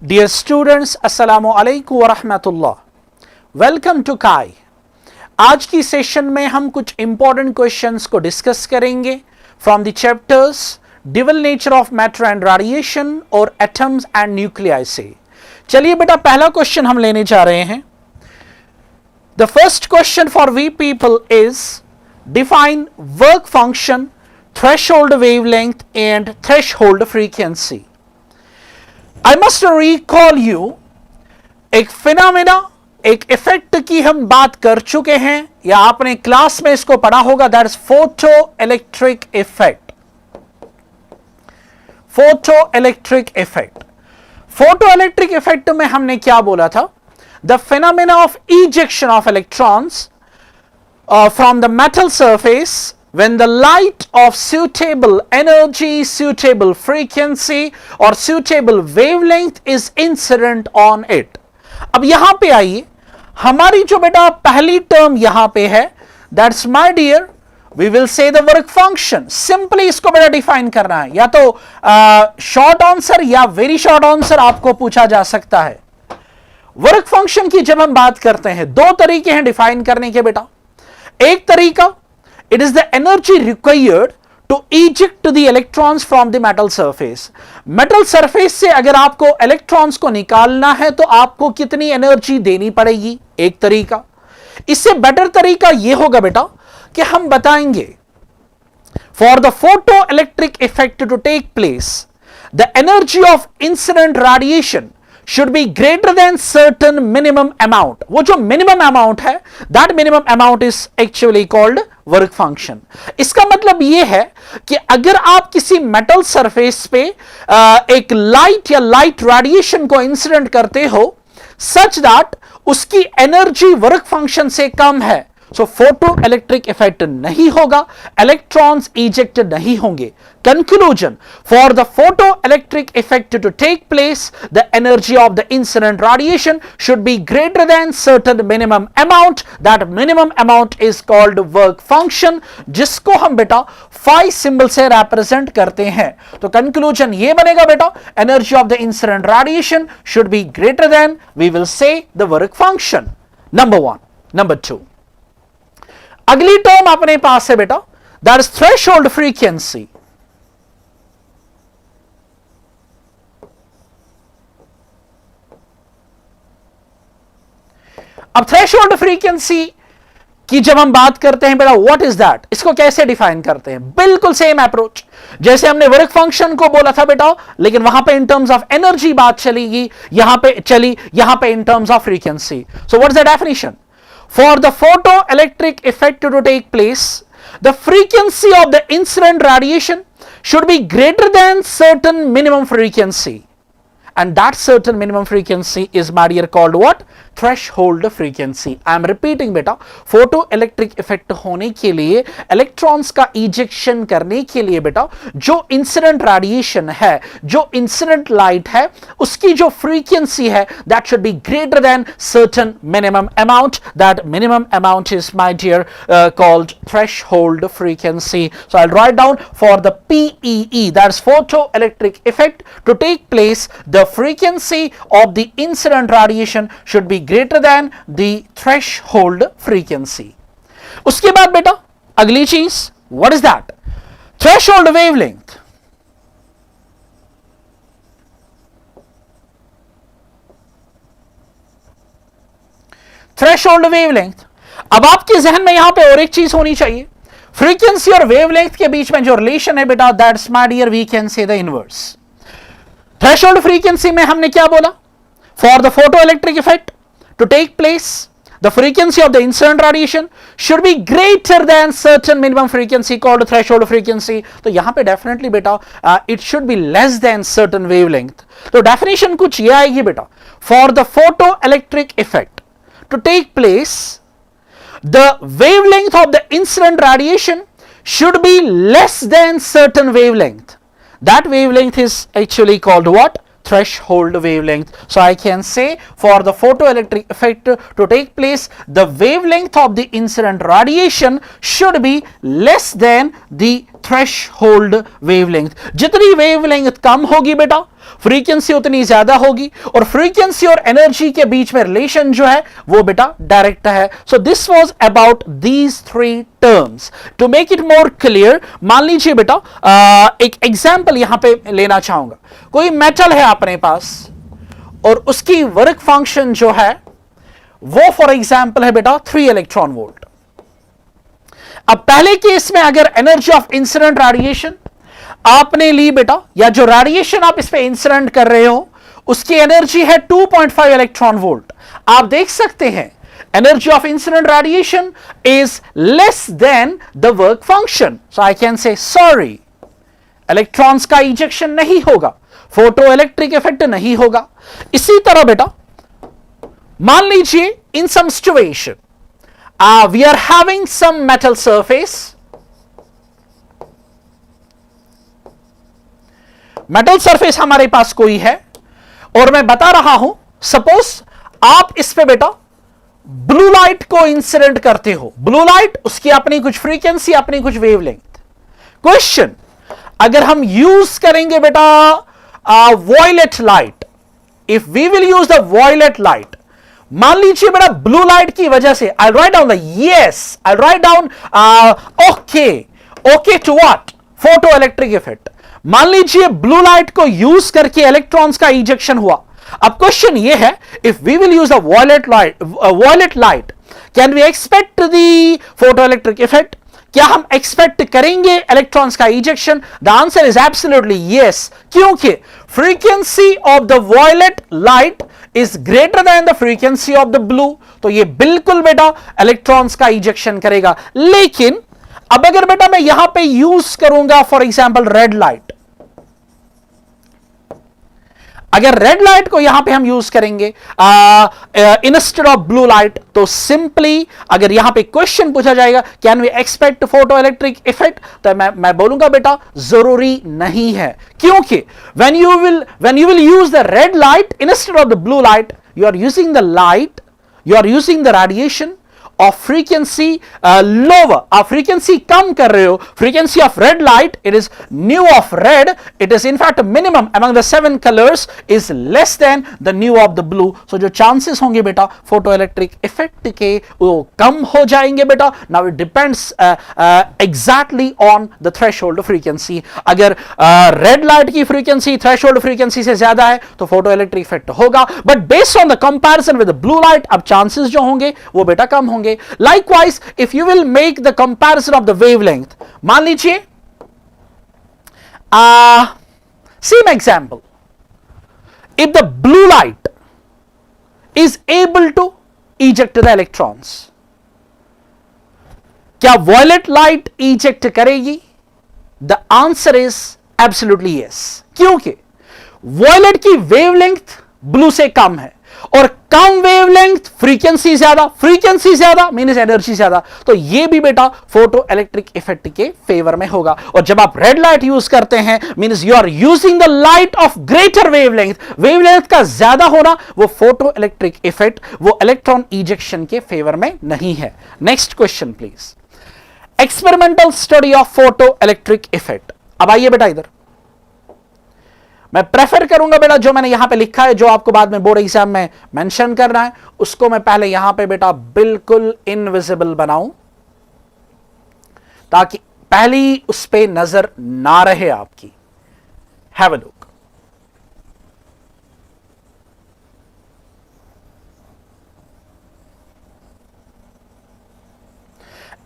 Dear students, Assalamu alaikum wa rahmatullah. Welcome to Kai. आज की session में हम कुछ इंपॉर्टेंट क्वेश्चंस को डिस्कस करेंगे from the chapters डिविल nature of matter and radiation और एटम्स एंड न्यूक्लियाई से। चलिए बेटा, पहला क्वेश्चन हम लेने जा रहे हैं। The first question for we people is define work function, threshold wavelength and threshold frequency. I must recall you, एक फिनोमेना, एक इफेक्ट की हम बात कर चुके हैं या आपने क्लास में इसको पढ़ा होगा, that is photo electric effect. Photo electric effect, photo electric effect में हमने क्या बोला था? The phenomena of ejection of electrons from the metal surface when the light of suitable energy, suitable frequency or suitable wavelength is incident on it। अब यहां पे आइए, हमारी जो बेटा पहली टर्म यहां पे है, that's my dear, we will say the work function। Simply इसको बेटा डिफाइन करना है, या तो शॉर्ट आंसर या वेरी शॉर्ट आंसर आपको पूछा जा सकता है। वर्क फंक्शन की जब हम बात करते हैं, दो तरीके हैं डिफाइन करने के बेटा। एक तरीका, it is the energy required to eject the electrons from the metal surface। metal surface से अगर आपको electrons को निकालना है तो आपको कितनी एनर्जी देनी पड़ेगी, एक तरीका। इससे बेटर तरीका यह होगा बेटा कि हम बताएंगे for the photoelectric effect to take place, the energy of incident radiation should be greater than certain minimum amount। वो जो minimum amount है, that minimum amount is actually called work function. इसका मतलब यह है कि अगर आप किसी मेटल सरफेस पे एक लाइट या लाइट रेडिएशन को इंसिडेंट करते हो सच दैट उसकी एनर्जी वर्क फंक्शन से कम है, सो फोटो इलेक्ट्रिक इफेक्ट नहीं होगा, इलेक्ट्रॉन्स इजेक्टेड नहीं होंगे। Conclusion, for the photo electric effect to take place, the energy of the incident radiation should be greater than certain minimum amount, that minimum amount is called work function, जिसको हम बेटा 5 symbol से represent करते हैं। तो conclusion ये बनेगा बेटा, energy of the incident radiation should be greater than, we will say the work function. Number 1। Number 2, अगली टर्म अपने पास है बेटा, दैट इज थ्रेशोल्ड फ्रीक्वेंसी। अब थ्रेशोल्ड फ्रीक्वेंसी की जब हम बात करते हैं बेटा, व्हाट इज दैट, इसको कैसे डिफाइन करते हैं? बिल्कुल सेम अप्रोच जैसे हमने वर्क फंक्शन को बोला था बेटा, लेकिन वहां पे इन टर्म्स ऑफ एनर्जी बात चलेगी, यहां पे इन terms of frequency. So what is the definition? For the photoelectric effect to take place, the frequency of the incident radiation should be greater than certain minimum frequency, and that certain minimum frequency is my dear called what? Threshold frequency। I am repeating बेटा, photoelectric effect होने के लिए, electrons का ejection करने के लिए बेटा, जो इंसिडेंट रेडिएशन है, जो इंसिडेंट लाइट है, उसकी जो फ्रीक्वेंसी है, that should be greater than certain minimum amount, that minimum amount is my dear called threshold frequency। So I'll write down for the PEE, that's photoelectric effect to take place, the frequency of the incident radiation should be greater than the threshold frequency। उसके बाद बेटा अगली चीज, what is that? Threshold wavelength। Threshold wavelength, अब आपके जहन में यहां पे और एक चीज होनी चाहिए, फ्रीक्वेंसी और वेवलेंथ के बीच में जो रिलेशन है बेटा, that's my dear we can say the inverse. Threshold frequency में हमने क्या बोला? For the photo electric effect to take place, the frequency of the incident radiation should be greater than certain minimum frequency called threshold frequency। तो यहां पे definitely बेटा it should be less than certain wavelength। तो definition कुछ ये आएगी बेटा, for the photoelectric effect to take place, the wavelength of the incident radiation should be less than certain wavelength, that wavelength is actually called what? Threshold wavelength। So I can say for the photoelectric effect to take place, the wavelength of the incident radiation should be less than the threshold wavelength. जितनी wavelength कम होगी बेटा, frequency उतनी ज्यादा होगी, और frequency और energy के बीच में रिलेशन जो है वो बेटा डायरेक्ट है। So this was about these three terms. To make it more clear, मान लीजिए बेटा एक एग्जांपल यहां पे लेना चाहूंगा। कोई मेटल है अपने पास और उसकी वर्क फंक्शन जो है वो फॉर एग्जांपल है बेटा 3 इलेक्ट्रॉन वोल्ट। अब पहले केस में अगर एनर्जी ऑफ इंसिडेंट रेडिएशन आपने ली बेटा, या जो रेडिएशन आप इस पे इंसिडेंट कर रहे हो उसकी एनर्जी है 2.5 इलेक्ट्रॉन वोल्ट। आप देख सकते हैं energy of incident radiation is less than the work function, so I can से सॉरी, इलेक्ट्रॉन्स का इजेक्शन नहीं होगा, फोटो इलेक्ट्रिक इफेक्ट नहीं होगा। इसी तरह बेटा मान लीजिए in some situation we are having some metal surface, metal surface हमारे पास कोई है और मैं बता रहा हूं, सपोज आप इस पे बेटा ब्लू लाइट को इंसिडेंट करते हो। ब्लू लाइट उसकी अपनी कुछ फ्रीक्वेंसी, अपनी कुछ वेवलेंथ। क्वेश्चन, अगर हम यूज करेंगे बेटा violet light, if we will use the violet light, मान लीजिए बेटा ब्लू लाइट की वजह से I write down the yes, I write down okay to what, photo electric effect. मान लीजिए ब्लू लाइट को यूज करके इलेक्ट्रॉन्स का इजेक्शन हुआ। अब क्वेश्चन ये है, if we will use the violet light can we expect the photo electric effect? क्या हम एक्सपेक्ट करेंगे इलेक्ट्रॉन्स का ejection? The answer is absolutely yes, क्योंकि frequency of the violet light is greater than the frequency of the blue, तो ये बिल्कुल बेटा electrons का इजेक्शन करेगा। लेकिन अब अगर बेटा मैं यहां पे यूज करूंगा फॉर एग्जांपल रेड लाइट, अगर रेड लाइट को यहां पे हम यूज करेंगे इंस्टेड ऑफ ब्लू लाइट, तो सिंपली अगर यहां पे क्वेश्चन पूछा जाएगा can we expect photo electric effect, तो मैं बोलूंगा बेटा जरूरी नहीं है, क्योंकि when you will use the red light instead of the blue light, you are using the light, you are using the radiation of frequency lower, आप frequency कम कर रहे हो। Frequency of red light, it is nu of red, it is in fact minimum among the 7 colours is less than the nu of the blue. So जो chances होंगे बेटा photo electric effect के वो कम हो जाएंगे बेटा। Now it depends exactly on the threshold frequency. अगर red light की फ्रीक्वेंसी थ्रेशोल्ड फ्रीक्वेंसी से ज्यादा है तो फोटो इलेक्ट्रिक इफेक्ट होगा, but based on the comparison with blue light अब चांसेस जो होंगे वो बेटा कम होंगे। Likewise, if you will make the comparison of the wavelength, मान लीजिए same example, if the blue light is able to eject the electrons, क्या violet light eject करेगी? The answer is absolutely yes, क्योंकि violet की wavelength blue से कम है और कम wavelength frequency ज्यादा मींस एनर्जी ज्यादा, तो ये भी बेटा फोटो इलेक्ट्रिक इफेक्ट के फेवर में होगा। और जब आप रेड लाइट यूज करते हैं means you are using the light of greater wavelength का ज्यादा होना वो फोटो इलेक्ट्रिक इफेक्ट, वो इलेक्ट्रॉन इजेक्शन के फेवर में नहीं है। Next question please, experimental study of photo electric effect. अब आइए बेटा इधर, मैं प्रेफर करूंगा बेटा जो मैंने यहां पे लिखा है, जो आपको बाद में बोर्ड एग्जाम में मेंशन करना है, उसको मैं पहले यहां पे बेटा बिल्कुल इनविजिबल बनाऊं ताकि पहली उस पे नजर ना रहे आपकी। Have a look.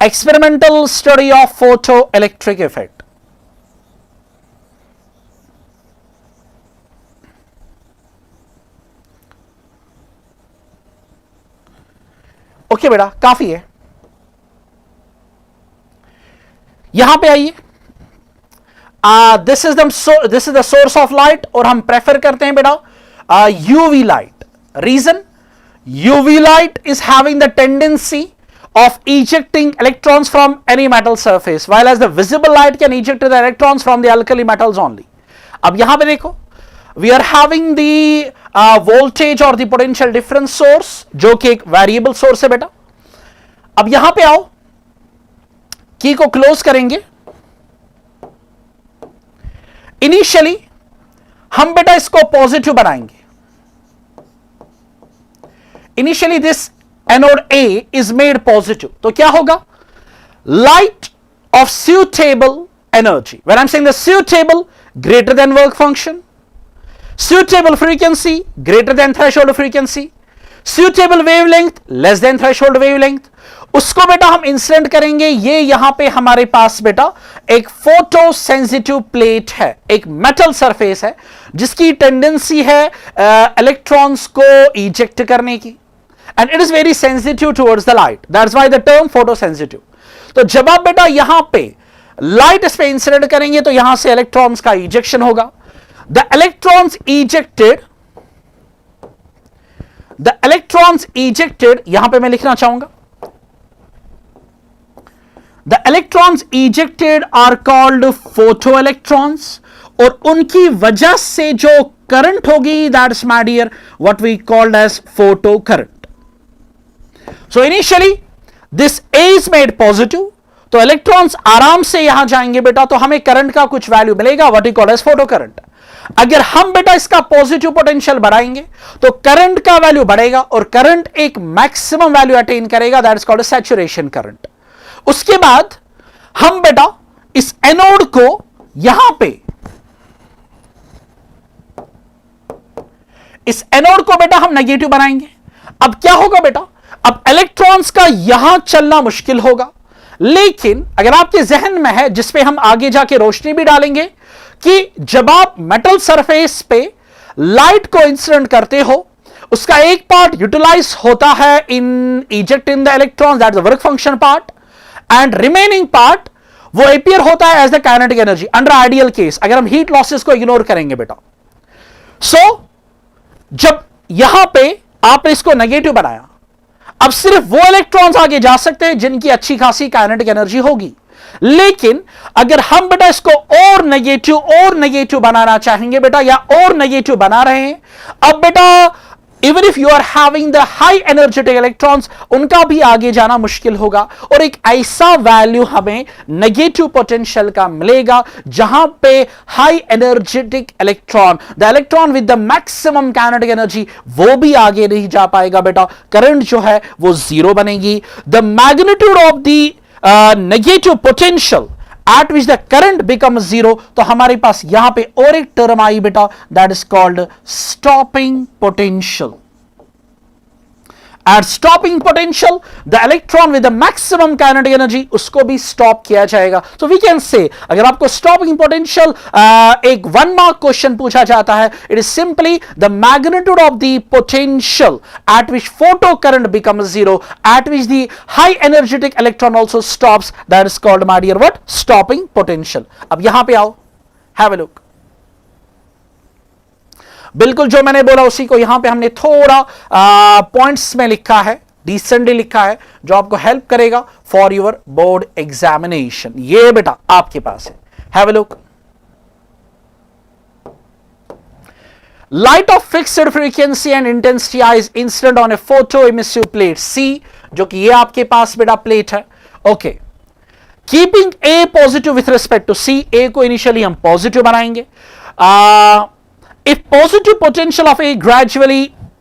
Experimental study of photo electric effect. Okay बेटा काफी है, यहां पे आइए। This is the source of light और हम प्रेफर करते हैं बेटा UV light. Reason, UV light is having the tendency of ejecting electrons from any metal surface, while as the visible light can eject the electrons from the alkali metals only. अब यहां पे देखो, we are having the voltage or the potential difference source, जो कि एक variable source है बेटा। अब यहां पे आओ, की को क्लोज करेंगे इनिशियली हम बेटा इसको पॉजिटिव बनाएंगे. Initially this anode A is made positive. तो क्या होगा? Light of suitable energy. When I'm saying the suitable, greater than work function, suitable frequency, greater than threshold frequency, suitable wavelength, less than threshold wavelength, उसको बेटा हम incident करेंगे. ये यहां पे हमारे पास बेटा एक फोटो सेंसिटिव प्लेट है, एक मेटल सरफेस है जिसकी टेंडेंसी है इलेक्ट्रॉन्स को इजेक्ट करने की, and it is very sensitive towards the light. That's why the term photo sensitive. तो जब आप बेटा यहां पे लाइट इस पे इंसिडेंट करेंगे तो यहां से इलेक्ट्रॉन्स का इजेक्शन होगा. द इलेक्ट्रॉन्स इजेक्टेड यहां पे मैं लिखना चाहूंगा, the electrons ejected are called photo electrons, और उनकी वजह से जो करंट होगी that is my dear what we called as photo current. So initially this A is made positive, तो इलेक्ट्रॉन्स आराम से यहां जाएंगे बेटा, तो हमें करंट का कुछ वैल्यू मिलेगा what we call as photo current. अगर हम बेटा इसका पॉजिटिव पोटेंशियल बढ़ाएंगे तो करंट का वैल्यू बढ़ेगा और करंट एक मैक्सिमम वैल्यू अटेन करेगा, that is called saturation current. उसके बाद हम बेटा इस एनोड को यहां पे, इस एनोड को बेटा हम नेगेटिव बनाएंगे. अब क्या होगा बेटा? अब इलेक्ट्रॉन्स का यहां चलना मुश्किल होगा, लेकिन अगर आपके जहन में है, जिस पे हम आगे जाके रोशनी भी डालेंगे, कि जब आप मेटल सरफेस पे लाइट को इंसिडेंट करते हो, उसका एक पार्ट यूटिलाइज होता है in ejecting the electrons, that is the work function part, and remaining part वो अपीयर होता है as the kinetic energy under ideal case, अगर हम हीट लॉसेस को इग्नोर करेंगे बेटा. सो जब यहां पे आपने इसको नेगेटिव बनाया, अब सिर्फ वो इलेक्ट्रॉन्स आगे जा सकते हैं जिनकी अच्छी खासी काइनेटिक एनर्जी होगी. लेकिन अगर हम बेटा इसको और नेगेटिव बनाना चाहेंगे बेटा, या और नेगेटिव बना रहे हैं, अब बेटा even if you are having the high energetic electrons, उनका भी आगे जाना मुश्किल होगा, और एक ऐसा वैल्यू हमें नेगेटिव पोटेंशियल का मिलेगा जहां पे high energetic electron, the electron with the maximum kinetic energy, वो भी आगे नहीं जा पाएगा बेटा. करंट जो है वो जीरो बनेगी. The magnitude of the negative potential at which the current becomes zero, तो हमारे पास यहां पे और एक टर्म आई बेटा, that is called stopping potential. At stopping potential, the electron with the maximum kinetic energy, उसको भी stop किया जाएगा. So we can say, अगर आपको stopping potential एक 1 mark question पूछा जाता है, it is simply the magnitude of the potential at which photocurrent becomes zero, at which the high energetic electron also stops, that is called, my dear, what? Stopping potential. अब यहां पे आओ, have a look. बिल्कुल जो मैंने बोला उसी को यहां पे हमने थोड़ा पॉइंट्स में लिखा है, डिसेंटली लिखा है, जो आपको हेल्प करेगा फॉर योर बोर्ड एग्जामिनेशन. ये बेटा आपके पास है, have a look. Light of fixed frequency and intensity is incident on a photo emissive plate C, जो कि ये आपके पास बेटा प्लेट है. Okay, keeping A positive with respect to C, A को इनिशियली हम पॉजिटिव बनाएंगे. If positive potential of A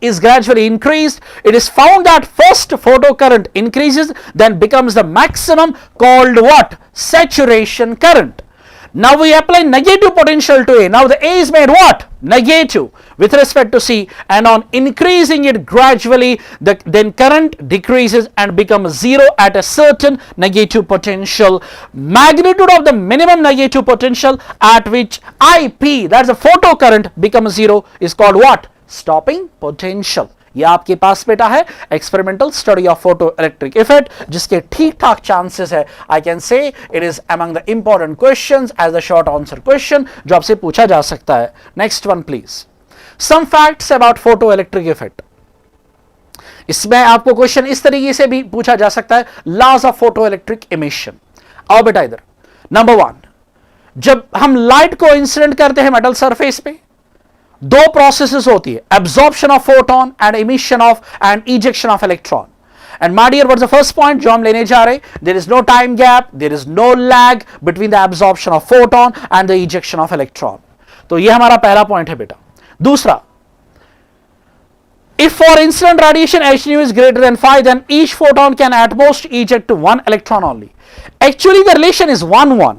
is gradually increased, it is found that first photocurrent increases, then becomes the maximum, called what? Saturation current. Now we apply negative potential to A. Now the A is made what? Negative with respect to C, and on increasing it gradually, then current decreases and becomes zero at a certain negative potential. Magnitude of the minimum negative potential at which IP, that's a photocurrent, becomes zero is called what? Stopping potential. यह आपके पास बेटा है experimental study of photo electric effect, जिसके ठीक ठाक chances है. I can say it is among the important questions as the short answer question जो आपसे पूछा जा सकता है. Next one please. Some facts about photo electric effect. इसमें आपको क्वेश्चन इस तरीके से भी पूछा जा सकता है, laws of photo electric emission. आओ बेटा इधर. नंबर 1, जब हम लाइट को इंसिडेंट करते हैं मेटल सरफेस पे, दो प्रोसेसेस होती है, absorption of photon and emission of and ejection of electron. And my dear, what's the first point जो हम लेने जा रहे हैं? There is no time gap, there is no lag between the absorption of photon and the ejection of electron. तो ये हमारा पहला पॉइंट है बेटा। दूसरा, if for incident radiation h nu is greater than 5, then each photon can at most eject to 1 electron only. Actually the relation is 1-1.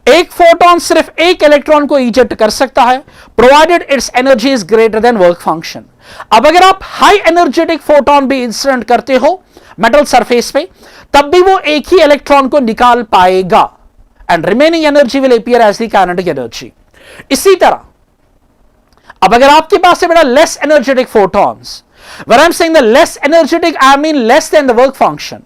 एक photon सिर्फ एक इलेक्ट्रॉन को इजेक्ट कर सकता है provided it's energy is greater then work function. अब अगर आप हाई एनर्जेटिक फोटोन भी इंसिडेंट करते हो मेटल सरफेस पे, तब भी वो एक ही इलेक्ट्रॉन को निकाल पाएगा and remaining energy will appear as the kinetic energy. इसी तरह अब अगर आपके पास है बेटा less energetic photons, when I am saying the less energetic I mean less than the work function.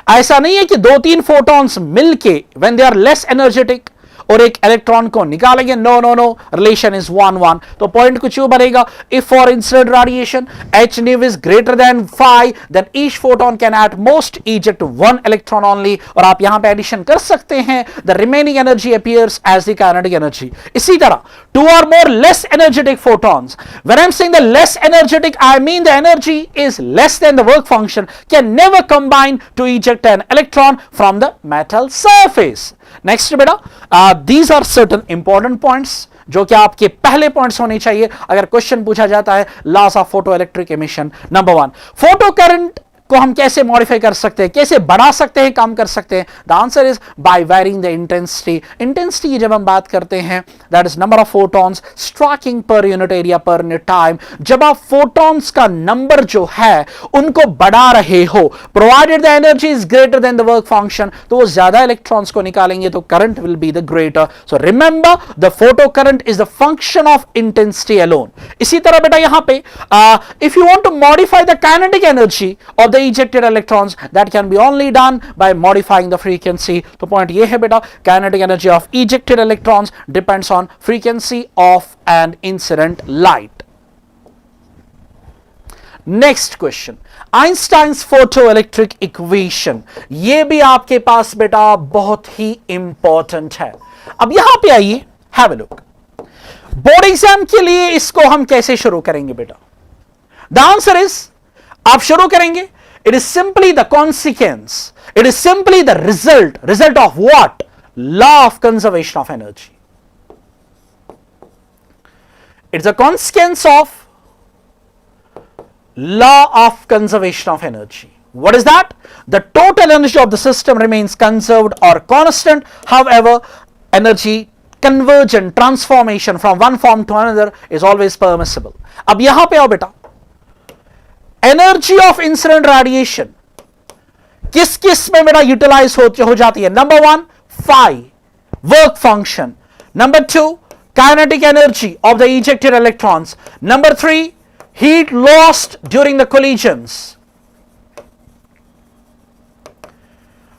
ऐसा नहीं है कि 2-3 फोटॉन्स मिलके when they are less energetic और एक इलेक्ट्रॉन को निकालेंगे, no no no, relation is 1-1। तो पॉइंट कुछ यूं बनेगा, if for incident radiation h nu is greater than 5, then each photon can at most eject 1 electron only. और आप यहां पे एडिशन कर सकते हैं, the remaining energy appears as the kinetic energy. इसी तरह 2 or more less energetic photons, when I'm saying the less energetic I mean the energy is less than the work function, can never combine to eject an electron from the metal surface. Next बेटा, these are certain important points जो कि आपके पहले points होने चाहिए अगर question पूछा जाता है loss of photo electric emission. Number 1, photo current को हम कैसे मॉडिफाई कर सकते हैं, कैसे बढ़ा सकते हैं, कम कर सकते हैं? The answer is by varying the intensity. Intensity की जब हम बात करते हैं that is number of photons striking per unit area per unit time. जब आप फोटॉन्स का नंबर जो है उनको बढ़ा रहे हो, provided the energy is greater than the work function, तो वो ज्यादा इलेक्ट्रॉन्स को निकालेंगे तो current will be the greater. So remember the photo current is the function of intensity alone. इसी तरह बेटा यहां पे if you want to modify the kinetic energy of the ejected electrons, that can be only done by modifying the frequency. तो point ये है बेटा, kinetic energy of ejected electrons depends on frequency of an incident light. Next question, Einstein's photoelectric equation। ये भी आपके पास बेटा बहुत ही इंपॉर्टेंट है। अब यहां पे आइए, have a look। Board exam के लिए इसको हम कैसे शुरू करेंगे बेटा? The answer is, आप शुरू करेंगे, it is simply the consequence, it is simply the result of what? Law of conservation of energy. It's a consequence of law of conservation of energy. What is that? The total energy of the system remains conserved or constant, however energy conversion transformation from one form to another is always permissible. अब यहां पे आओ बेटा, energy of incident radiation किस किस में बेटा utilise हो जाती है? Number 1 phi work function, number 2 kinetic energy of the ejected electrons, number 3 heat lost during the collisions,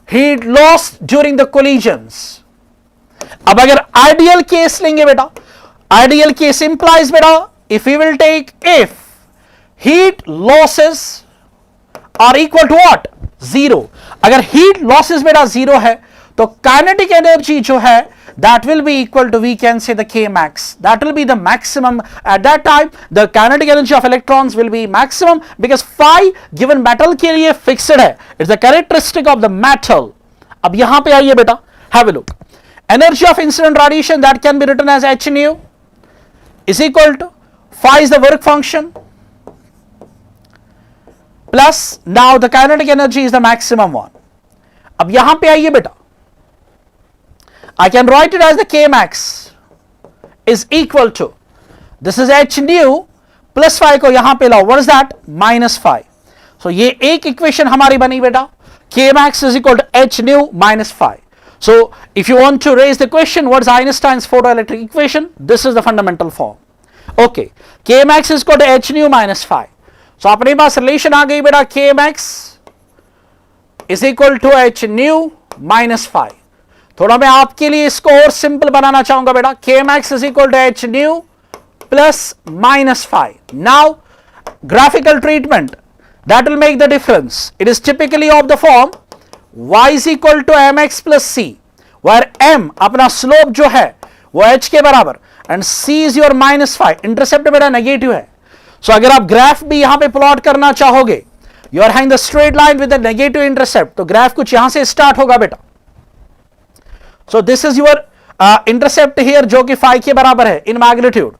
heat lost during the collisions. अब अगर आइडियल केस लेंगे बेटा, आइडियल केस इंप्लाइज बेटा if you will take if heat losses are equal to what? 0। अगर heat losses बेटा 0 है तो kinetic energy जो है that will be equal to, we can say, the K max, that will be the maximum at that time। the kinetic energy of electrons will be maximum because phi given metal के लिए fixed है, it's the characteristic of the metal। अब यहां पे आइए बेटा, have a look। energy of incident radiation that can be written as h nu is equal to phi is the work function plus now the kinetic energy is the maximum one। अब यहां पे आइए बेटा, I can write it as the K max is equal to, this is h nu plus phi को यहां पे लाओ, what is that? minus phi। so ये एक इक्वेशन हमारी बनी बेटा, K max is equal to h nu minus phi। so if you want to raise the question what is Einstein's photoelectric equation, this is the fundamental form। okay, K max is equal to h nu minus phi। so अपने पास relation आ गई बेटा, K max is equal to h nu minus phi। थोड़ा मैं आपके लिए इसको और simple बनाना चाहूंगा बेटा, K max is equal to h nu plus minus phi। now graphical treatment that will make the difference, it is typically of the form y is equal to mx plus c, where m अपना slope जो है वो h के बराबर and c is your minus phi। Intercept मेरा negative है, सो अगर आप ग्राफ भी यहां पे प्लॉट करना चाहोगे, you are having the straight line with the negative intercept, तो ग्राफ कुछ यहां से स्टार्ट होगा बेटा। So this is your intercept here जो कि phi के बराबर है in magnitude,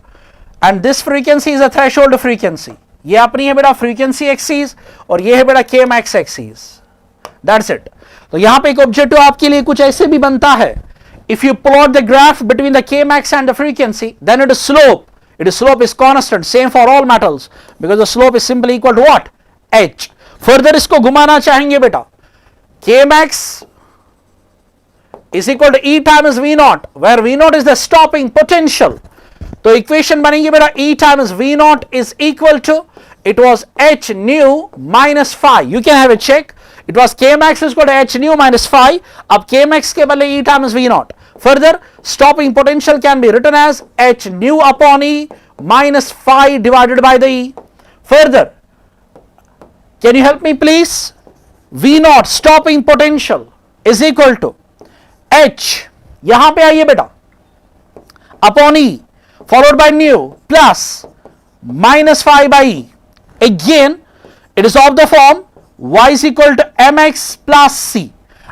and this frequency is a threshold frequency. ये अपनी है बेटा फ्रीक्वेंसी एक्सीज और ये है बेटा के मैक्स एक्सीज, दैट्स इट। तो यहां पे एक ऑब्जेक्टिव आपके लिए कुछ ऐसे भी बनता है, if you plot the graph between the K max and the frequency, then it is slope is constant, same for all metals, because the slope is simply equal to what? h. further इसको घुमाना चाहेंगे बेटा, k max is equal to E times V naught, where V naught is the stopping potential. तो equation बनेगी बेटा E times V naught is equal to, it was h nu minus phi. You can have a check. It was k max is equal to h nu minus phi. अब k max के बदले E times V naught. Further, stopping potential can be written as h nu upon E minus phi divided by the E. Further, can you help me please? V naught stopping potential is equal to h, यहां पे आइए बेटा, upon E followed by nu plus minus phi by E. Again, it is of the form y is equal to mx plus c.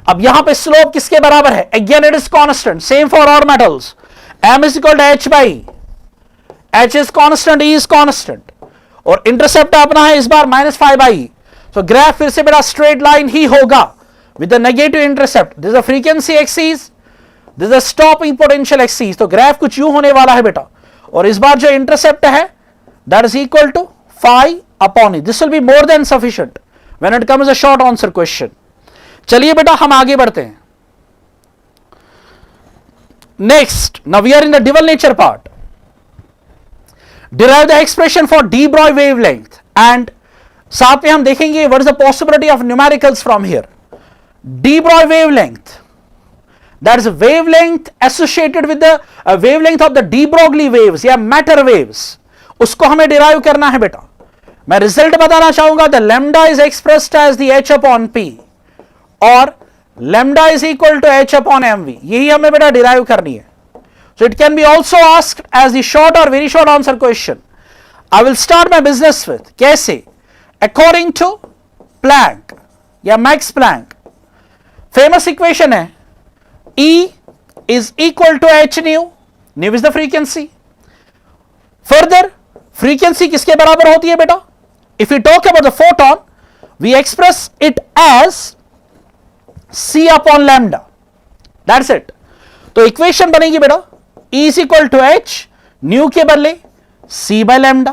अब यहां पे slope किसके बराबर है? Again it is constant, same for all metals. m is equal to h by E. h is constant, E is constant, और intercept अपना है इस बार माइनस फाइव बाई ई। तो ग्राफ फिर से बेटा स्ट्रेट लाइन ही होगा with the negative intercept. This is a frequency axis, this is a stopping potential axis. तो ग्राफ कुछ यूं होने वाला है बेटा, और इस बार जो इंटरसेप्ट है that is equal to phi upon E. This will be more than sufficient when it comes a short answer question. चलिए बेटा हम आगे बढ़ते हैं। Next, now we are in the dual nature part. derive the expression for de Broglie wavelength, and साथ में हम देखेंगे what is the possibility of numericals from here. De Broglie wavelength, that is wavelength associated with the wavelength of the de Broglie waves या matter waves, उसको हमें derive करना है बेटा। मैं रिजल्ट बताना चाहूंगा, the lambda is expressed as the h upon p और lambda is equal to h upon mv, यही हमें बेटा derive करनी है। So it can be also asked as the short or very short answer question. I will start my business with कैसे? According to Planck या Max Planck, famous equation है E is equal to h nu. Nu is the frequency. Further, frequency किसके बराबर होती है बेटा? If we talk about the photon, we express it as c upon lambda. That's it. तो equation बनेगी बेटा E is equal to h, new के बदले c by lambda।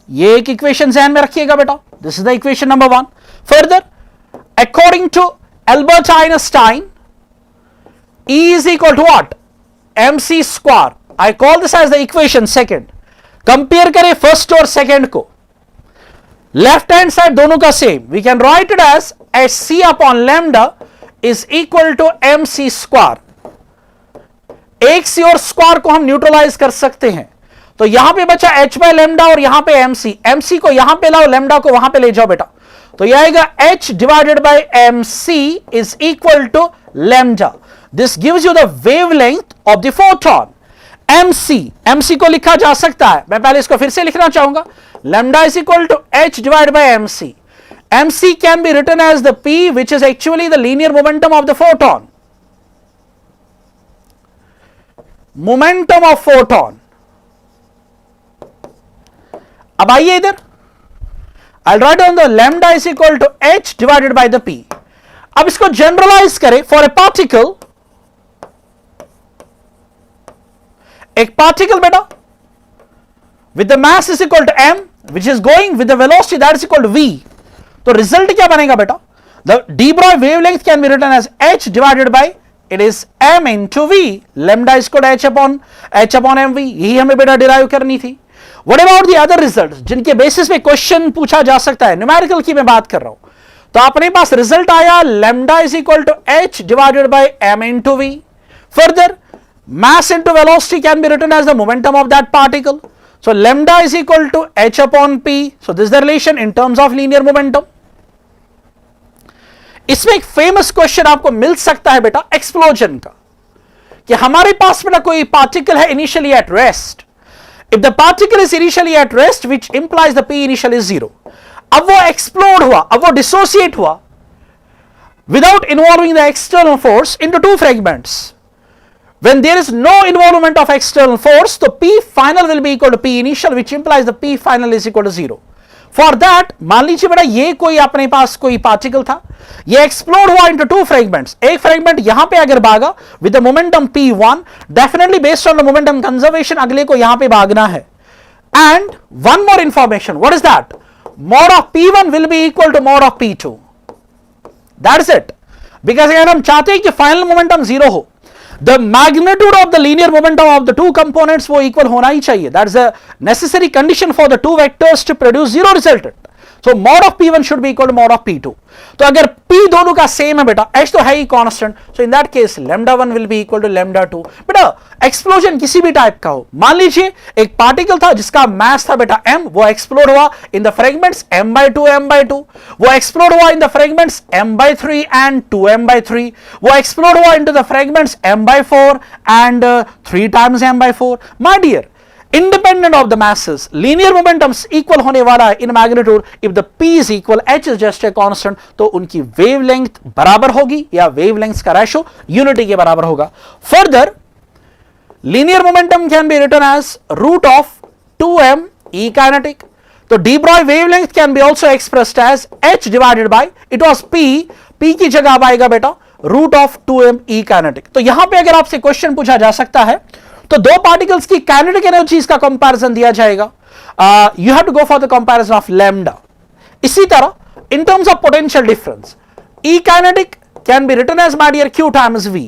ये एक इक्वेशन ध्यान में रखिएगा बेटा, this is the equation number 1। Further, according to Albert Einstein, E is equal to what? mc square। I call this as the equation second. Compare करें first और सेकेंड को, left hand side दोनों का same, we can write it as c upon lambda is equal to mc square. एक सी और square को हम न्यूट्रलाइज कर सकते हैं, तो यहां पे बचा h बाय लैम्डा और यहां पे mc को यहां पे लाओ, लैम्डा को वहां पे ले जाओ बेटा, तो यह आएगा h divided by mc is equal to lambda. This gives you the wavelength of the photon. mc को लिखा जा सकता है, मैं पहले इसको फिर से लिखना चाहूंगा, lambda is equal to h divided by mc can be written as the p which is actually the linear momentum of the photon. Momentum of photon. अब आइए इधर, I write on the lambda is equal to h divided by the p। अब इसको generalize करें for a particle, एक particle बेटा with the mass is equal to m which is going with the velocity that is equal to v। तो result क्या बनेगा बेटा? द de Broglie wavelength can be written as h divided by it is m into v, lambda is equal to h upon mv। यही हमें बेटा derive करनी थी। What about the other results जिनके बेसिस पे क्वेश्चन पूछा जा सकता है, न्यूमेरिकल की मैं बात कर रहा हूं। तो अपने पास रिजल्ट आया lambda is equal to h divided by m into v। Further, mass into velocity can be written as the momentum of that particle, so lambda is equal to h upon p। So this is the relation in terms of linear momentum। इसमें एक famous question आपको मिल सकता है बेटा explosion का, कि हमारे पास बेटा कोई पार्टिकल है initially at rest. If the particle is initially at rest which implies the P initial is 0। अब वो एक्सप्लोड हुआ, अब वो डिसोसिएट हुआ without involving the external force into two fragments. When there is no involvement of external force, तो P final will be equal to P initial, which implies the P final is equal to 0. For that, मान लीजिए बेटा ये कोई अपने पास कोई particle था, ये एक्सप्लोड हुआ into two fragments. एक फ्रेगमेंट यहां पे अगर भागा with the momentum P1, definitely based on the momentum conservation अगले को यहां पे भागना है. And one more information, what is that? Mod of P1 will be equal to mod of P2. That's it. Because अगर हम चाहते हैं कि फाइनल मोमेंटम जीरो हो, the magnitude of the linear momentum of the two components वो equal होना ही चाहिए. That's a necessary condition for the two vectors to produce zero resultant. So mod of P1 should be equal to mod of P2. तो अगर P दोनों का same है बेटा, H तो है ही constant, so in that case lambda 1 will be equal to lambda 2. बेटा explosion किसी भी टाइप का हो, मान लीजिए एक पार्टिकल था जिसका मास था बेटा m, वो एक्सप्लोड हुआ इन द फ्रेगमेंट्स m/2, वो एक्सप्लोड हुआ in the fragments m/3 and 2m/3, वो एक्सप्लोड हुआ into the fragments m/4 and 3 times m/4. My dear, independent of the masses, linear momentums equal होने वाला है in magnitude if the p is equal, h is just a constant, तो उनकी wavelength बराबर होगी या wavelengths का ratio unity के बराबर होगा. Further, linear momentum can be written as root of 2m E kinetic. तो de Broglie wavelength can be also expressed as h divided by, it was p की जगह अब आएगा बेटा root of 2m E kinetic. तो यहां पे अगर आपसे क्वेश्चन पूछा जा सकता है तो दो पार्टिकल्स की काइनेटिक एनर्जीज का कंपैरिजन दिया जाएगा. You have to go for the comparison of lambda. इसी तरह in terms of potential difference, E kinetic can be written as my dear Q times V.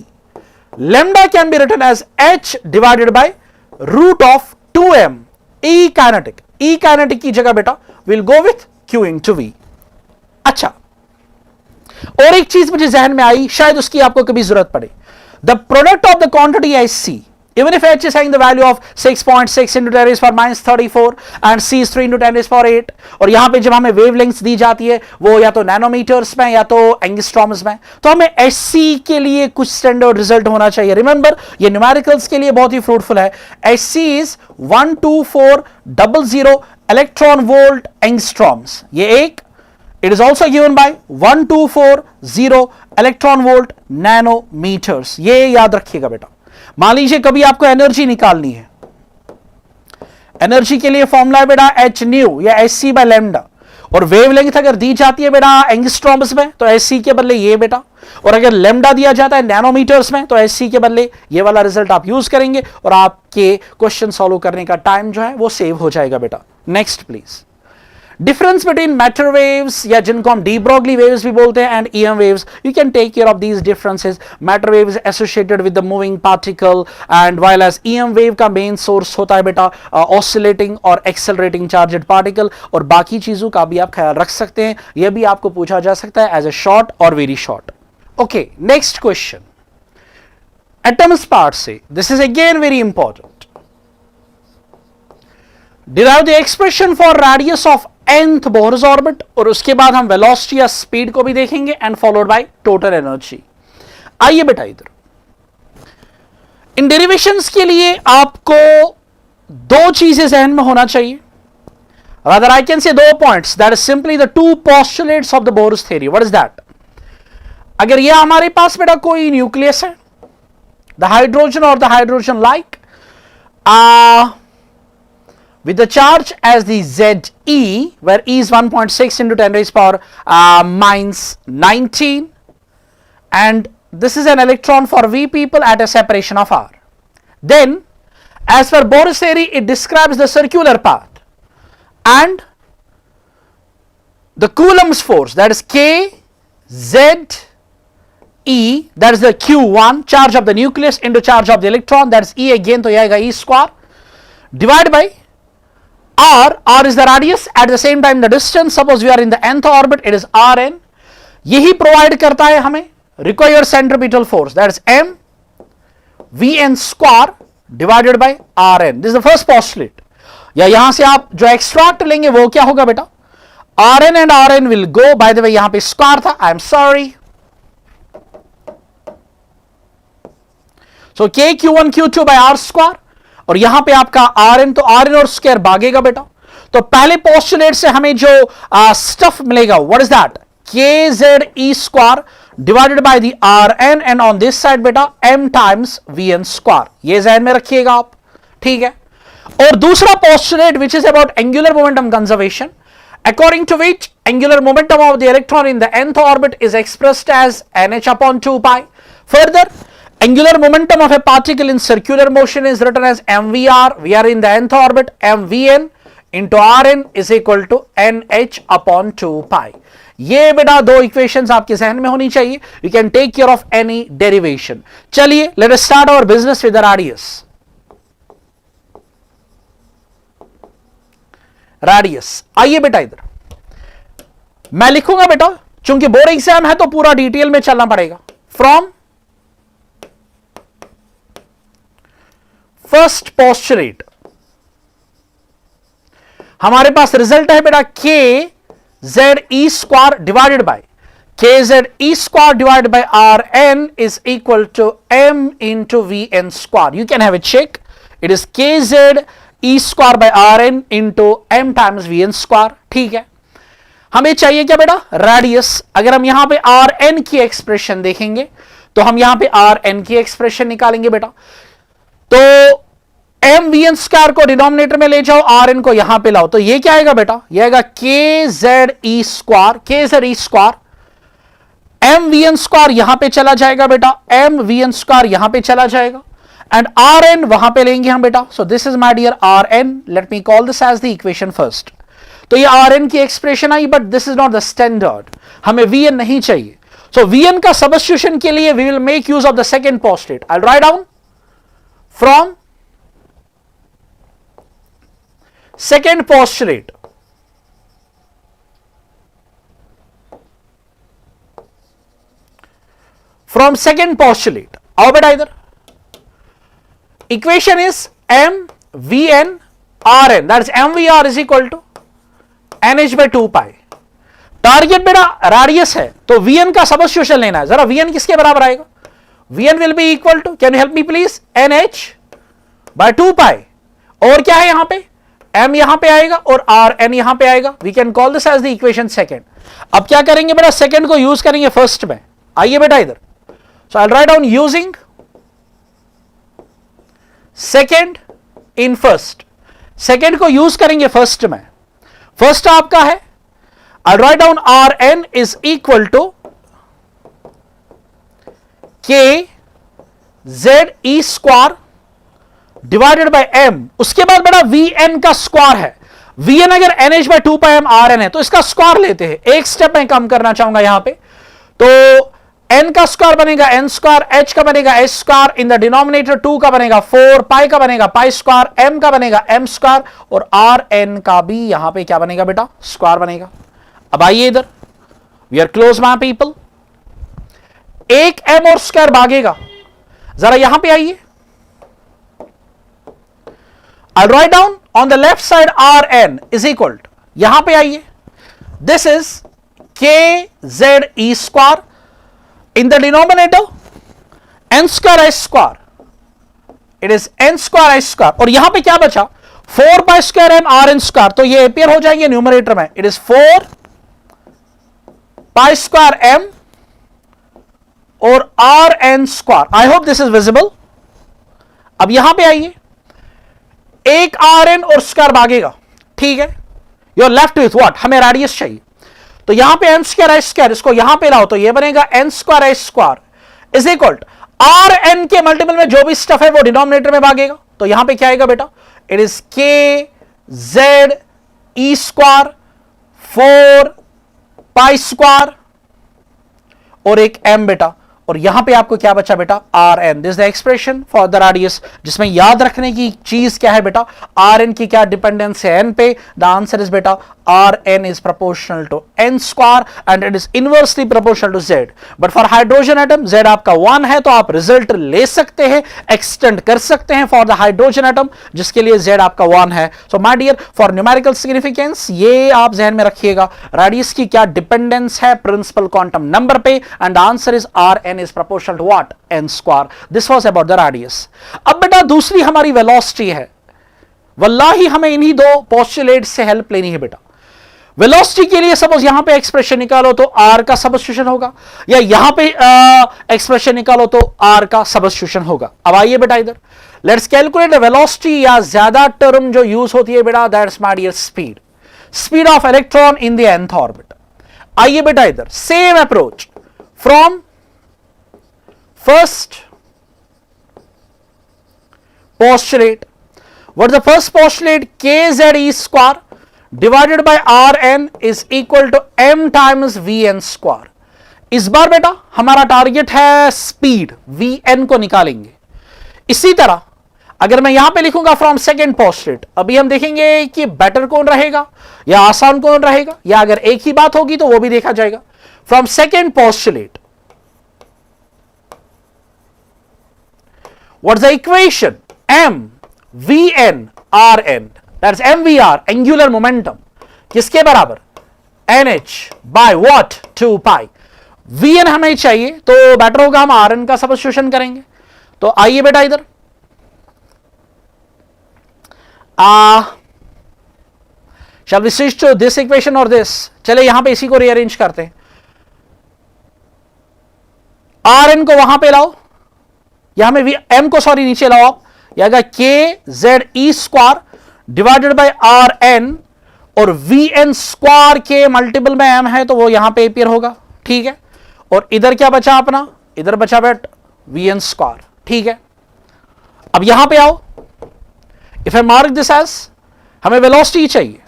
Lambda can be written as H divided by root of 2m E kinetic. E kinetic की जगह बेटा will go with Q into V. अच्छा, और एक चीज मुझे जहन में आई, शायद उसकी आपको कभी जरूरत पड़े. The product of the quantity I C, even if H is having the value of 6.6 into 10 raised power minus 34 and C is 3 into 10 raised power 8, और यहां पे जब हमें वेवलेंथ्स दी जाती है वो या तो नैनोमीटर्स में या तो एंगस्ट्रॉम्स में, तो हमें HC के लिए कुछ स्टैंडर्ड रिजल्ट होना चाहिए. रिमेंबर, ये न्यूमेरिकल्स के लिए बहुत ही फ्रूटफुल है. HC is 12400 electron volt angstroms. ये एक, it is also given by 1240 electron volt nanometers. ये याद रखिएगा बेटा. मान लीजिए कभी आपको एनर्जी निकालनी है, एनर्जी के लिए फॉर्मूला है बेटा H न्यू या Hc बाय लैम्डा, और वेवलेंथ अगर दी जाती है बेटा एंगस्ट्रॉम्स में तो Hc के बदले ये बेटा, और अगर लैम्डा दिया जाता है नैनोमीटर्स में तो Hc के बदले ये वाला रिजल्ट आप यूज करेंगे और आपके क्वेश्चन सॉल्व करने का टाइम जो है वो सेव हो जाएगा बेटा. Next please. Difference between matter waves या जिनको हम डी ब्रॉगली वेव्स भी बोलते हैं and EM waves, you can take care of these differences. Matter wave is associated with the moving particle and while as EM wave का main source होता है बेटा ऑसिलेटिंग और एक्सेलरेटिंग चार्जड पार्टिकल, और बाकी चीजों का भी आप ख्याल रख सकते हैं. यह भी आपको पूछा जा सकता है एज ए शॉर्ट और very short. Okay, next question atoms part से. This is again very important. Derive the expression for radius of nth Bohr's orbit, और उसके बाद हम वेलोसिटी या स्पीड को भी देखेंगे and followed by total energy. आइए बेटा इधर. इन डेरिवेशंस के लिए आपको दो चीजें जहन में होना चाहिए. रादर आई कैन से दो points, that is simply the two postulates of the Bohr's theory. What is that? अगर यह हमारे पास बेटा कोई न्यूक्लियस है, द हाइड्रोजन और the hydrogen like with the charge as the Ze, where E is 1.6 into 10 raised power minus 19, and this is an electron for V people at a separation of R. Then, as per Bohr's theory, it describes the circular path, and the Coulomb's force, that is K Z E, that is the Q1, charge of the nucleus into charge of the electron, that is E again, तो यह आएगा E square, divided by R is the radius, at the same time the distance. Suppose we are in the nth orbit, it is Rn. यही provide करता है हमें required centripetal force, that is m Vn square divided by Rn. This is the first postulate. या यहां से आप जो extract लेंगे वो क्या होगा बेटा? Rn and Rn will go. By the way, यहां पे स्क्वायर था, I am sorry. So K Q1 Q2 by R square, और यहां पे आपका Rn, तो Rn और स्क्वायर भागेगा बेटा. तो पहले पोस्टुलेट से हमें जो स्टफ मिलेगा, what is that? KZE square divided by the Rn and on this side बेटा m times Vn square, ये ज़हन में रखिएगा आप, ठीक है। और दूसरा postulate which is about angular momentum conservation, according to which angular momentum of the electron in the nth orbit is expressed as nh upon 2 pi. Further, angular momentum of a particle in circular motion is written as mvr, we are in the nth orbit, mvn into rn is equal to nh upon 2 pi. ये बेटा दो equations आपके जहन में होनी चाहिए, you can take care of any derivation. चलिए let us start our business with the radius. Radius आइए बेटा इधर मैं लिखूंगा बेटा, चूंकि बोर्ड एग्जाम है तो पूरा डिटेल में चलना पड़ेगा। फ्रॉम फर्स्ट पोस्टुलेट हमारे पास रिजल्ट है बेटा K Z E square divided by K Z E square divided by are N is equal to M into V N square. You can have a check, it is K Z E square by are N into M times V N square, ठीक है। हमें चाहिए क्या बेटा, radius. अगर हम यहां पे आर एन की एक्सप्रेशन देखेंगे तो हम यहां पे आर एन की एक्सप्रेशन निकालेंगे बेटा, तो एम वी एन स्क्वायर को डिनोमिनेटर में ले जाओ, आर एन को यहां पे लाओ, तो ये क्या आएगा बेटा, ये आएगा के जेड ई स्क्वायर, के जेड ई square M V N square यहां पे चला जाएगा बेटा, एम वी एन स्क्वायर यहां पे चला जाएगा एंड आर एन वहां पे लेंगे हम बेटा। So this is my dear r n, let me call this as the equation first. तो ये आर एन की expression I, but this is not the standard, हमें वी एन नहीं चाहिए। सो वी एन का सबस्टिट्यूशन के लिए we will make use of the second postulate. I write down from second postulate, from second postulate आओ बेटा इधर, equation is m v n r n, that is m v r is equal to nh by 2 pi। Target बेटा radius है तो we n का substitution लेना है। जरा वी एन किसके बराबर आएगा, v n will be equal to, can you help me please, nh by 2 pi, और क्या है यहां पे m यहां पे आएगा और r n यहां पे आएगा। We can call this as the equation second. अब क्या करेंगे बेटा, सेकंड को यूज करेंगे फर्स्ट में। आइए बेटा इधर, so I will write down using second in first, second को यूज करेंगे फर्स्ट में। फर्स्ट आपका है, I will write down r n is equal to K Z E square divided by m, उसके बाद बेटा vn का स्क्वायर है। vn अगर nh by 2 pi m rn है तो इसका स्क्वायर लेते हैं। एक स्टेप मैं कम करना चाहूंगा यहां पे, तो n का स्क्वायर बनेगा n स्क्वायर, h का बनेगा h square, in the denominator 2 का बनेगा 4, पाई का बनेगा पाई स्क्वायर, m का बनेगा m स्क्वायर और rn का भी यहां पे क्या बनेगा बेटा, स्क्वायर बनेगा। अब आइए इधर, we are close my people, एक m और स्क्वायर भागेगा, जरा यहां पे आइए। I'll write down on the left side Rn is equal to, यहां पे आइए, this is kz e square, in the denominator n square h square, it is n square h square, और यहां पे क्या बचा, 4 pi square m rn square, तो ये अपेयर हो जाएंगे न्यूमरेटर में, it is 4 pi square m और rn square। I hope this is visible। अब यहां पे आइए, एक आर एन और स्क्वायर भागेगा, ठीक है। You are left with what, हमें रेडियस चाहिए, तो यहां पे एम स्क्वायर एच स्क्वायर, इसको यहां पे लाओ तो ये बनेगा n square h square is equal to r n के मल्टीपल में जो भी स्टफ है वो डिनोमिनेटर में भागेगा, तो यहां पे क्या आएगा बेटा, it is K Z E square 4 pi square और एक m बेटा, और यहां पे आपको क्या बचा बेटा, r n. This the expression for the radius, जिसमें याद रखने की चीज क्या है बेटा, आर एन की क्या डिपेंडेंस है एन पे। द आंसर इज बेटा r N is proportional to n square and it is inversely proportional to z. But for hydrogen atom z आपका 1 है, तो आप रिजल्ट ले सकते हैं, एक्सटेंड कर सकते हैं फॉर द हाइड्रोजन एटम जिसके लिए जेड आपका 1 है। So my dear, for numerical significance ये आप जहन में रखिएगा, रेडियस की क्या डिपेंडेंस है प्रिंसिपल क्वांटम नंबर पे, and answer is r n is proportional to what, n square। this was about the radius। अब बेटा दूसरी हमारी वेलोसिटी है, वल्लाही हमें इन्हीं दो पोस्टुलेट से हेल्प लेनी है बेटा। वेलोसिटी के लिए सपोज यहां पे एक्सप्रेशन निकालो तो आर का सबस्टिट्यूशन होगा, या यहां पे एक्सप्रेशन निकालो तो आर का सबस्टिट्यूशन होगा। अब आइए बेटा इधर, लेट्स कैलकुलेट द वेलोसिटी, या ज्यादा टर्म जो यूज होती है बेटा, that's my dear speed, speed of electron in the nth orbit. आइए बेटा इधर, same approach from first postulate. What is the first postulate? Kz e square divided by Rn is equal to m times Vn square. इस बार बेटा हमारा target है speed, Vn को निकालेंगे। इसी तरह अगर मैं यहां पे लिखूंगा फ्रॉम सेकेंड पोस्टुलेट, अभी हम देखेंगे कि बेटर कौन रहेगा या आसान कौन रहेगा, या अगर एक ही बात होगी तो वो भी देखा जाएगा। From second postulate, what is the equation? m vn rn, that's mvr, angular momentum, किसके बराबर? nh by what? 2 pi। vn हमें चाहिए तो बेटर होगा हम rn का सबस्टिट्यूशन करेंगे। तो आइए बेटा इधर, shall we switch to this equation or this? चले यहां पे इसी को रीअरेंज करते हैं। rn को वहां पे लाओ, यहां में m को सॉरी नीचे लाओ आप, यह k Z E square divided by are n, और वी एन स्क्वायर के मल्टीपल में एम है तो वो यहां पे अपीयर होगा, ठीक है। और इधर क्या बचा अपना? इधर बचा बेट वी एन स्क्वायर, ठीक है। अब यहां पे आओ, if I mark this as, हमें वेलोसिटी चाहिए,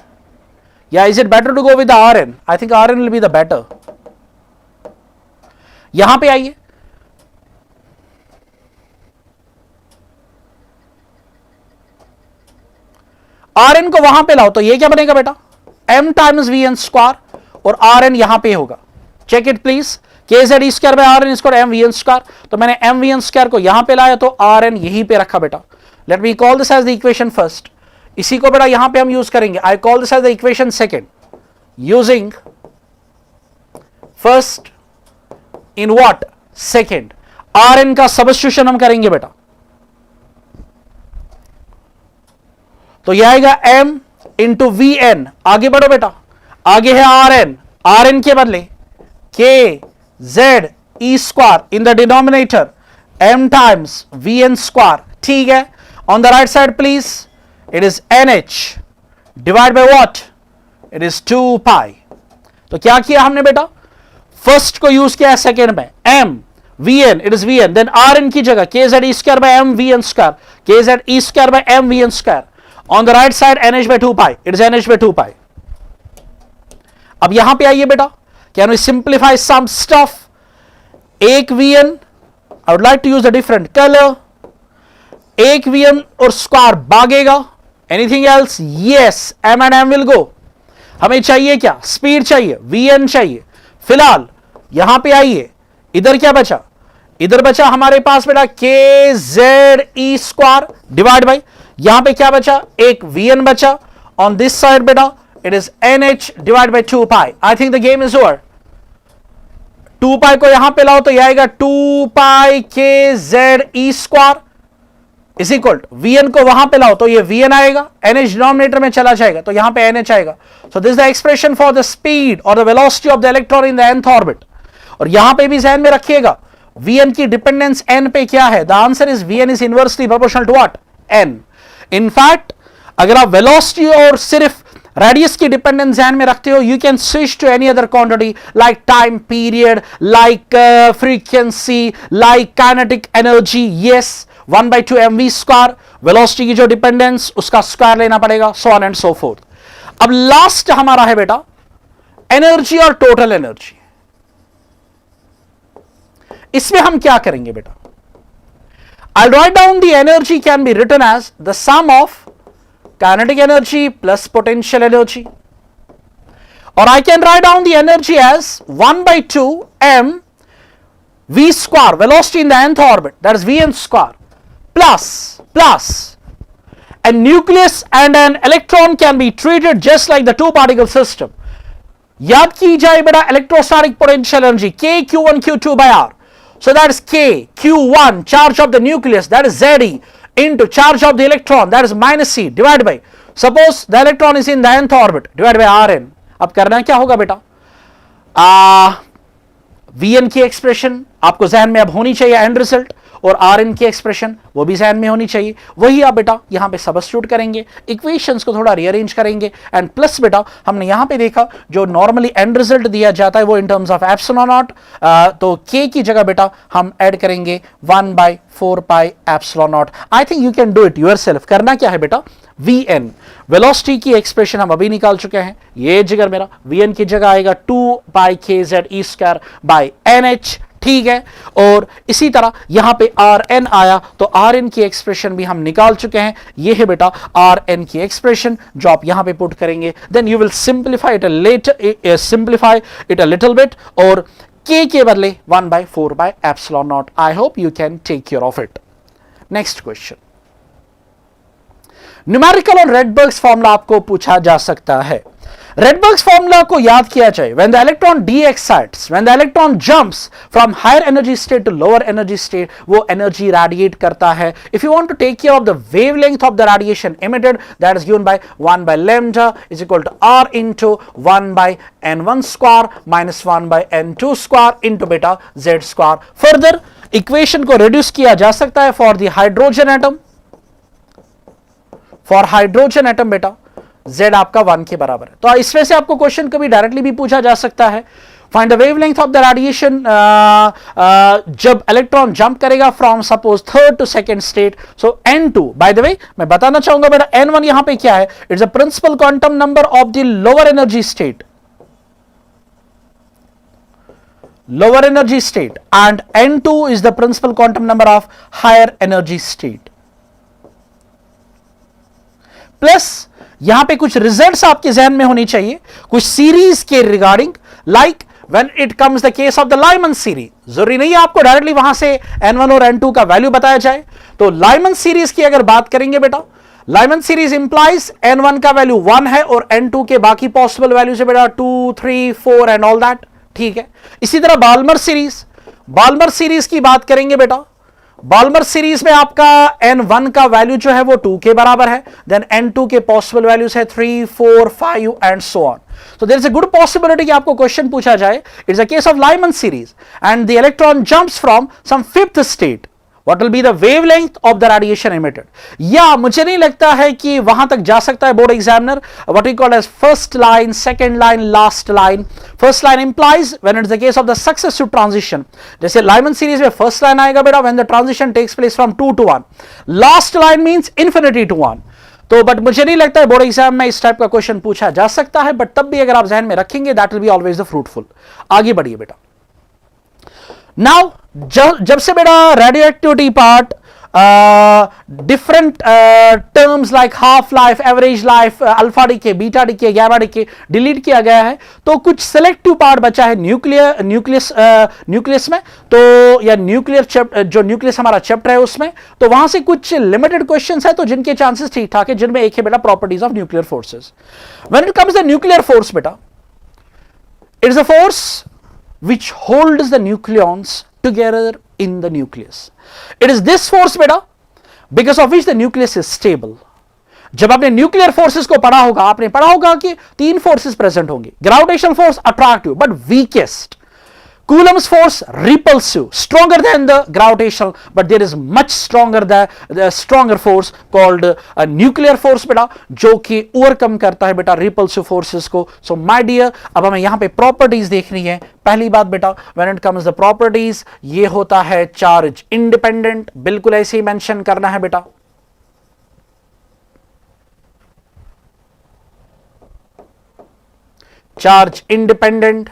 या is it better to go with r n? I think r n will be the better. यहां पे आइए, आर एन को वहां पे लाओ तो ये क्या बनेगा बेटा? m times V N square, और आर एन यहां पे होगा। Check it please, k Z E square by are n square M V N square, तो मैंने एम वी एन स्क्वायर को यहां पे लाया तो आर एन यहीं पे रखा बेटा। Let me call this as the equation first, इसी को बेटा यहां पे हम यूज करेंगे। I call this as the equation second, using first in what? Second. R n का सबस्टिट्यूशन हम करेंगे बेटा, तो यह आएगा m इंटू वी एन। आगे बढ़ो बेटा, आगे है आर एन के बदले k Z E square in the denominator m times V N square, ठीक है। On the right side please, it is NH divide by what? It is 2 pi. तो क्या किया हमने बेटा? फर्स्ट को यूज किया सेकेंड में, m Vn, it is Vn, then Rn की जगह kz e square by m Vn square, kz e square by m Vn square, on the right side NH by 2 pi, it is NH by 2 pi। अब यहां पे आइए बेटा, can we simplify some stuff? एक Vn, I would like to use a different color, एक Vn और square भागेगा, anything else? Yes, m and m will go। हमें चाहिए क्या? स्पीड चाहिए, Vn चाहिए। फिलहाल यहां पे आइए, इधर क्या बचा? इधर बचा हमारे पास बेटा K Z E square divide by, यहां पे क्या बचा? एक Vn बचा। ऑन दिस साइड बेटा it is NH divide by 2 pi. I think the game is over. 2 पाई को यहां पे लाओ तो यह आएगा 2 pi k Z E square is equal to Vn को वहां पे लाओ तो ये Vn आएगा, NH डिनोमिनेटर में चला जाएगा तो यहां पे NH आएगा। So this the expression for the speed और the velocity of the electron in the nth orbit. और यहां पे भी ध्यान में रखिएगा Vn की डिपेंडेंस n पे क्या है? The answer is Vn is inversely proportional to what? n। In fact अगर आप वेलोसिटी और सिर्फ रेडियस की डिपेंडेंस ध्यान में रखते हो, you can switch to any other quantity like time period, like frequency, like kinetic energy. Yes, 1/2 mv square velocity की जो डिपेंडेंस उसका स्क्वायर लेना पड़ेगा, so on and so forth. अब लास्ट हमारा है बेटा एनर्जी और टोटल एनर्जी। इसमें हम क्या करेंगे बेटा? I'll write down the energy can be written as the sum of kinetic energy plus potential energy, or I can write down the energy as 1/2 m v square, velocity in the nth orbit, that is Vn square, plus a nucleus and an electron can be treated just like the two particle system। याद की जाए बेटा electrostatic potential energy k q1 q2 by r, so that is k q1 charge of the nucleus, that is Ze, into charge of the electron, that is minus c, divided by, suppose the electron is in the nth orbit, divided by Rn। अब करना क्या होगा बेटा, Vn की expression आपको जहन में अब होनी चाहिए एंड रिजल्ट, और Rn की एक्सप्रेशन वो भी जहन में होनी चाहिए। वही आप बेटा यहां पे सब्स्टिट्यूट करेंगे, इक्वेशंस को थोड़ा रीअरेंज करेंगे, एंड प्लस बेटा हमने यहां पे देखा जो नॉर्मली एंड रिजल्ट दिया जाता है वो इन टर्म्स ऑफ एप्सिलॉन नॉट, तो k की जगह बेटा हम ऐड करेंगे 1/4 pi epsilon naught. I think you can do it yourself. करना क्या है बेटा, Vn वेलोसिटी की एक्सप्रेशन हम अभी निकाल चुके हैं, ये जिगर मेरा Vn की जगह आएगा 2 पाई kz e square by nh, ठीक है। और इसी तरह यहां पे Rn आया तो Rn की एक्सप्रेशन भी हम निकाल चुके हैं, ये है बेटा Rn की एक्सप्रेशन जो आप यहां पे पुट करेंगे। Then you will simplify it a little bit, और k के बदले 1/4 by epsilon naught. I hope you can take care of it. Next question, numerical और रेडबर्ग्स फॉर्मूला आपको पूछा जा सकता है। रेडबर्ग्स फॉर्मूला को याद किया जाए, when the electron de-excites, when the electron jumps from higher energy state to lower energy state, वो energy radiate करता है। If you want to take care of the wavelength of the radiation emitted, that is given by 1 by lambda is equal to R into 1 by n1 square minus 1 by n2 square into beta z square। Further equation को reduce किया जा सकता है for the hydrogen atom, for hydrogen atom बेटा Z आपका 1 के बराबर है। तो इसमें से आपको क्वेश्चन कभी डायरेक्टली भी पूछा जा सकता है, find the wavelength of the radiation जब इलेक्ट्रॉन जंप करेगा from suppose third to second state. So n2, by the way मैं बताना चाहूंगा बेटा n1 यहां पे क्या है, it's a principal quantum number of the lower energy state, lower energy state, and n2 is the principal quantum number of higher energy state। Plus यहां पे कुछ रिजल्ट्स आपके जहन में होनी चाहिए कुछ सीरीज के regarding, like when it comes the case of the Lyman series. जरूरी नहीं है आपको डायरेक्टली वहां से n1 और n2 का वैल्यू बताया जाए। तो लाइमन सीरीज की अगर बात करेंगे बेटा, लाइमन सीरीज इंप्लाइज n1 का वैल्यू 1 है और n2 के बाकी पॉसिबल वैल्यू से बेटा 2, 3, 4 एंड ऑल दैट, ठीक है। इसी तरह बाल्मर सीरीज, बाल्मर सीरीज की बात करेंगे बेटा, बाल्मर सीरीज में आपका n1 का वैल्यू जो है वो 2 के बराबर है, देन n2 के पॉसिबल वैल्यूज है 3, 4, 5 and so on. So there is a good possibility कि आपको क्वेश्चन पूछा जाए, it's a case of Lyman series and the electron jumps from some fifth state, what will be the wavelength of the radiation emitted। या मुझे नहीं लगता है कि वहां तक जा सकता है board examiner, what we call as first line, second line, last line। first line implies when it's the case of the successive transition, जैसे Lyman series में first line आएगा बेटा when the transition takes place from 2 to 1, last line means infinity to 1। तो but मुझे नहीं लगता है board exam में इस टाइप का क्वेश्चन पूछा जा सकता है, बट तब भी अगर आप जहन में रखेंगे that will be always the fruitful. आगे बढ़िए बेटा। नाउ जब से बेटा radioactivity part different terms like half life, average life, alpha decay, beta decay, gamma decay delete किया गया है, तो कुछ सिलेक्टिव पार्ट बचा है न्यूक्लियस में, तो या न्यूक्लियर जो न्यूक्लियस हमारा चैप्टर है उसमें, तो वहां से कुछ लिमिटेड क्वेश्चंस है तो जिनके चांसेस ठीक ठाक है, जिनमें एक है बेटा properties of nuclear forces. When it comes the nuclear force बेटा, it is a force which holds the nucleons together in the nucleus। It is this force बेटा because of which the nucleus is stable। जब आपने nuclear forces को पढ़ा होगा, आपने पढ़ा होगा कि 3 फोर्सेस प्रेजेंट होंगे, gravitational force attractive but weakest, Coulomb's force repulsive, stronger than the gravitational, but there is much stronger force called a nuclear force बेटा, जो कि ओवरकम करता है बेटा repulsive forces को। So my dear, अब हमें यहाँ पे प्रॉपर्टीज देखनी है। पहली बात बेटा, when it comes the properties, ये होता है चार्ज इंडिपेंडेंट, बिल्कुल ऐसे ही मेंशन करना है बेटा। Charge independent,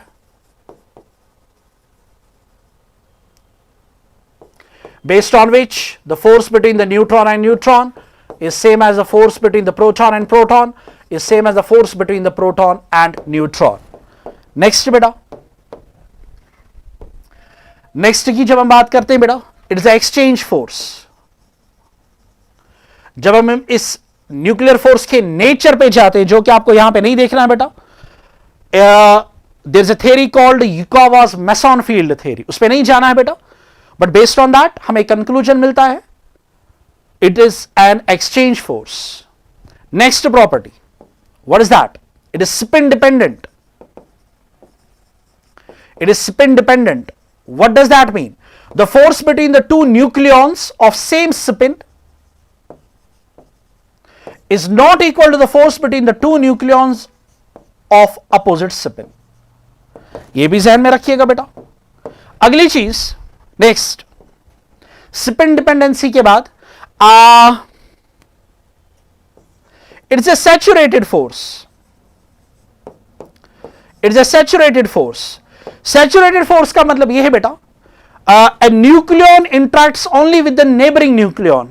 based on which the force between the neutron and neutron is same as the force between the proton and proton is same as the force between the proton and neutron। next बेटा, next की जब हम बात करते हैं बेटा, it is the exchange force। जब हम इस न्यूक्लियर फोर्स के नेचर पे जाते हैं, जो कि आपको यहां पे नहीं देखना है बेटा, there is a theory called Yukawa's meson field theory, उस पे नहीं जाना है बेटा, बट बेस्ड ऑन दैट हमें कंक्लूजन मिलता है, it is an exchange force. Next property, what is that? It is spin dependent. It is spin dependent. What does that mean? The force between the two nucleons of same spin is not equal to the force between the two nucleons of opposite spin. ये भी ध्यान में रखिएगा बेटा. अगली चीज, next, spin dependency के बाद it's a saturated force. It's a saturated force. Saturated force का मतलब यह है बेटा, a nucleon interacts only with the neighboring nucleon.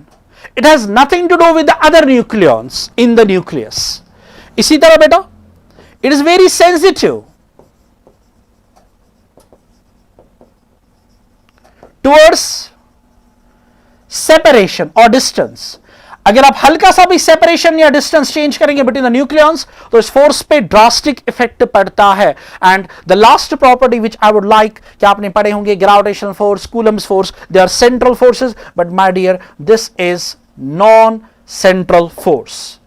It has nothing to do with the other nucleons in the nucleus. इसी तरह बेटा, it is very sensitive towards separation or distance. अगर आप हल्का सा भी सेपरेशन या डिस्टेंस चेंज करेंगे बिटवीन द न्यूक्लियॉन्स तो इस फोर्स पे ड्रास्टिक इफेक्ट पड़ता है. And the last property which I would like कि आपने पढ़े होंगे, gravitational force, Coulomb's force, they are central forces, but my dear this is non central force.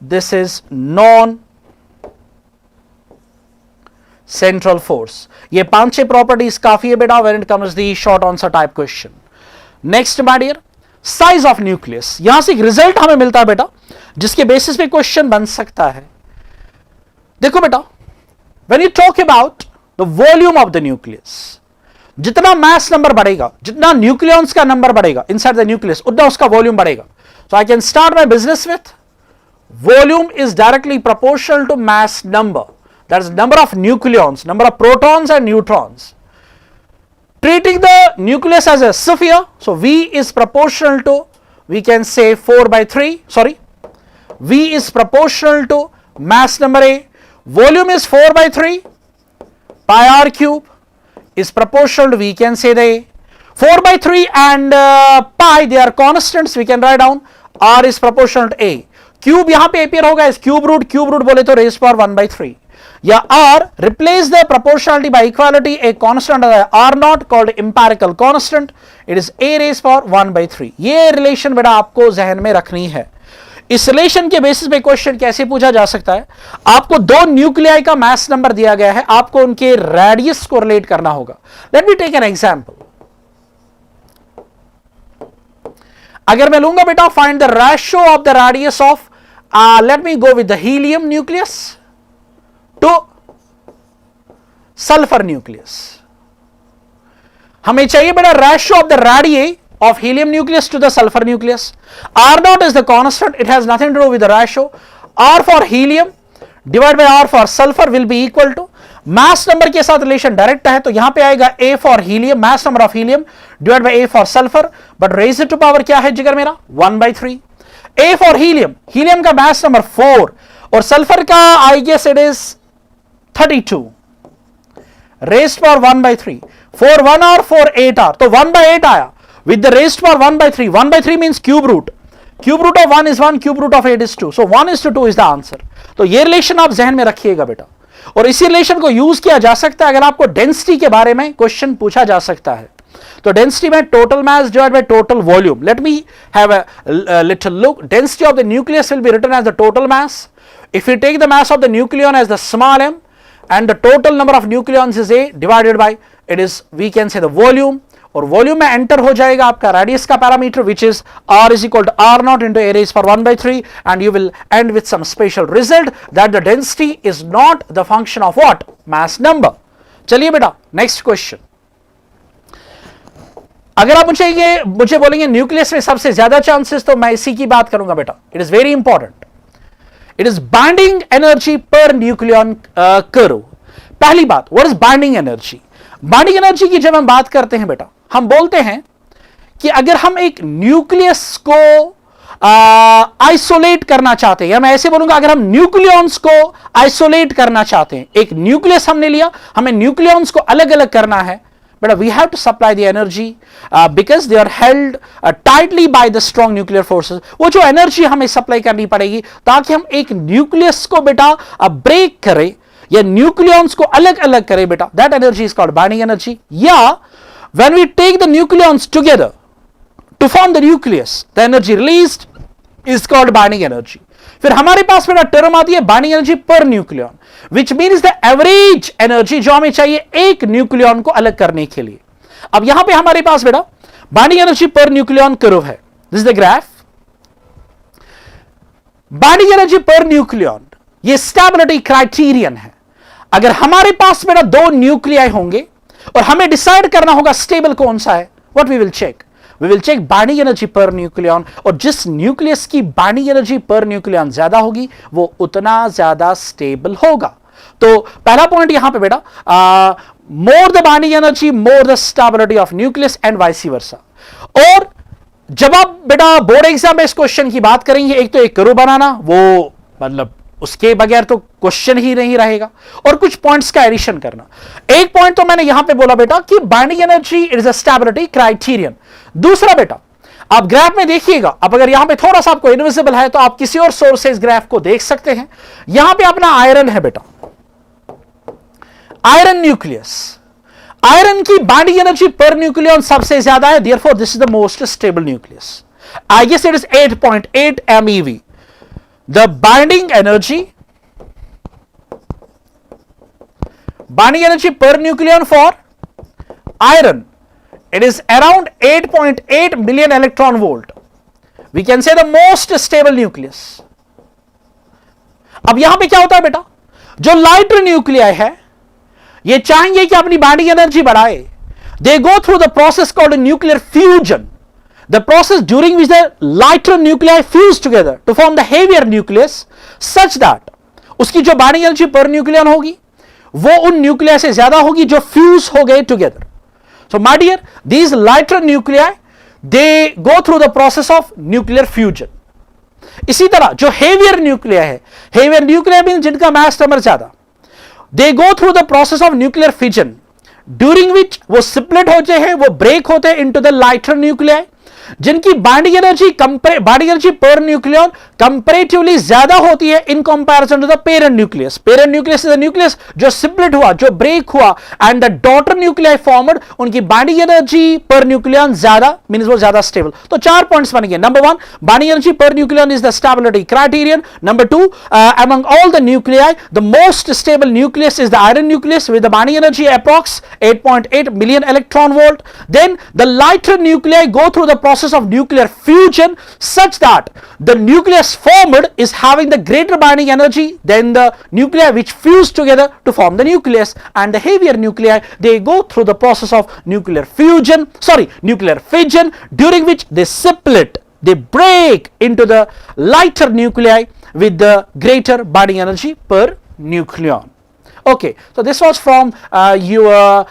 This is non central force. ये 5-6 properties काफी है बेटा when it comes the short answer type question. Next my dear, size of nucleus. यहां से एक result हमें मिलता है बेटा जिसके बेसिस पे क्वेश्चन बन सकता है. देखो बेटा, when you talk about the volume of the nucleus, जितना मास नंबर बढ़ेगा, जितना न्यूक्लियॉन्स का नंबर बढ़ेगा इनसाइड द न्यूक्लियस, उतना उसका वॉल्यूम बढ़ेगा. So I can start my business with volume is directly proportional to mass number. That is number of nucleons, number of protons and neutrons. Treating the nucleus as a sphere, so V is proportional to, we can say 4/3, sorry, V is proportional to mass number A, volume is 4/3, pi r cube is proportional to, we can say the A. 4/3 and pi, they are constants, we can write down R is proportional to A. Cube यहाँ पे appear होगा as cube root बोले तो raised power 1/3. या R, replace the proportionality by equality, a constant R naught called empirical constant, it is A raised power 1/3. ये relation बेटा आपको जहन में रखनी है. इस रिलेशन के बेसिस पे क्वेश्चन कैसे पूछा जा सकता है, आपको दो न्यूक्लियाई का मास नंबर दिया गया है, आपको उनके रेडियस को रिलेट करना होगा. Let me take an example. अगर मैं लूंगा बेटा find the ratio of the radius of, let me go with the helium nucleus to sulphur nucleus. हमें चाहिए बेटा ratio of the radius of helium nucleus to the sulfur nucleus. R naught is the constant, it has nothing to do with the ratio. R for helium divided by R for sulfur will be equal to, mass number के साथ relation direct है तो यहां पे आएगा A for helium, mass number of helium divided by A for sulfur, but raise it to power क्या है जिगर मेरा 1/3. A for helium, helium का mass number 4 और सल्फर का I guess it is 32, raised power 1/3. 4 1 R 4 8 R, तो 1/8 आया with the raised power 1/3. 1/3 means cube root. Cube root of 1 is 1, cube root of 8 is 2. So 1:2 is the answer. तो ये relation आप जहन में रखिएगा बेटा, और इसी रिलेशन को यूज किया जा सकता है अगर आपको डेंसिटी के बारे में क्वेश्चन पूछा जा सकता है. तो डेंसिटी में total mass divide by total volume. Let me have a little look. Density of the nucleus will be written as the total mass. If you take the mass of the nucleon as the small m and the total number of nucleons is A divided by, it is, we can say the volume, और volume में enter हो जाएगा आपका radius का parameter which is R is equal to R naught into A raised power 1/3, and you will end with some special result that the density is not the function of what? Mass number. चलिए बेटा next question. अगर आप मुझे बोलेंगे nucleus में सबसे ज्यादा chances, तो मैं इसी की बात करूंगा बेटा. It is very important. It is binding energy per nucleon curve. पहली बात, what is binding energy? Binding energy की जब हम बात करते हैं बेटा, हम बोलते हैं कि अगर हम एक न्यूक्लियस को आइसोलेट करना चाहते हैं, या मैं ऐसे बोलूंगा अगर हम न्यूक्लियॉन्स को आइसोलेट करना चाहते हैं, एक न्यूक्लियस हमने लिया, हमें न्यूक्लियॉन्स को अलग अलग करना है, but we have to supply the energy because they are held tightly by the strong nuclear forces. वो जो एनर्जी हमें सप्लाई करनी पड़ेगी ताकि हम एक न्यूक्लियस को बेटा ब्रेक करें या न्यूक्लियॉन्स को अलग अलग करें बेटा, that energy is called binding energy. या when we take the nucleons together to form the nucleus, the energy released is called binding energy. फिर हमारे पास बेटा टर्म आती है binding energy per nucleon, which means the average energy जो हमें चाहिए एक न्यूक्लियन को अलग करने के लिए। अब यहां पे हमारे पास बेटा binding energy per nucleon curve है, this is the graph. Binding energy per nucleon ये स्टेबिलिटी क्राइटेरियन है। अगर हमारे पास बेटा दो न्यूक्लियाई होंगे और हमें डिसाइड करना होगा स्टेबल कौन सा है, what we will check, we will check binding energy per nucleon, और जिस न्यूक्लियस की बाइंडिंग एनर्जी पर न्यूक्लियन ज्यादा होगी वो उतना ज्यादा स्टेबल होगा। तो पहला पॉइंट यहां पे बेटा more the binding energy more the stability of nucleus and vice versa. और जब आप बेटा बोर्ड एग्जाम में इस क्वेश्चन की बात करेंगे, एक तो एक कर्व बनाना, वो मतलब उसके बगैर तो क्वेश्चन ही नहीं रहेगा, और कुछ पॉइंट्स का एडिशन करना। एक पॉइंट तो मैंने यहां पे बोला बेटा कि binding energy is a stability criterion. दूसरा बेटा आप ग्राफ में देखिएगा, अब अगर यहां पे थोड़ा सा आपको इनविजिबल है तो आप किसी और सोर्स से इस ग्राफ को देख सकते हैं। यहां पे अपना आयरन है बेटा, आयरन न्यूक्लियस, आयरन की बाइंडिंग एनर्जी पर न्यूक्लियन सबसे ज्यादा है, therefore this is the most stable nucleus. I guess it is 8.8 MeV। The binding energy per nucleon for iron, it is around 8.8 million electron volt. We can say the most stable nucleus. अब यहां पे क्या होता है बेटा, जो lighter nuclei है ये चाहेंगे कि अपनी बाइंडिंग एनर्जी बढ़ाए, they go through the process called nuclear fusion, the process during which the lighter nuclei fuse together to form the heavier nucleus such that उसकी जो बाइंडिंग एनर्जी पर न्यूक्लियन होगी वो उन न्यूक्लिया से ज्यादा होगी जो फ्यूज हो गए together. So my dear, these lighter nuclei they go through the process of nuclear fusion. इसी तरह जो हेवियर न्यूक्लिया है, हेवियर न्यूक्लिया मीन जिनका मास नंबर ज्यादा, they go through the process of nuclear fission during which वो split होते हैं, वो ब्रेक होते हैं इनटू द लाइटर न्यूक्लियाई, जिनकी binding energy per nucleon comparatively ज्यादा होती है in comparison to the parent nucleus. Parent nucleus is the nucleus जो स्प्लिट हुआ, जो ब्रेक हुआ, and the daughter nuclei formed, उनकी बाइंडिंग एनर्जी पर न्यूक्लियन ज्यादा, मींस वो ज्यादा स्टेबल। तो चार पॉइंट्स बन गए। Number 1, binding energy per nucleon is the stability criterion. Number 2, among all the nuclei the most stable nucleus is the iron nucleus with the binding energy approx 8.8 million electron volt. Then the lighter nuclei go through the process of nuclear fusion such that the nucleus formed is having the greater binding energy than the nuclei which fuse together to form the nucleus, and the heavier nuclei they go through the process of nuclear fission during which they split, they break into the lighter nuclei with the greater binding energy per nucleon. Okay, so this was from your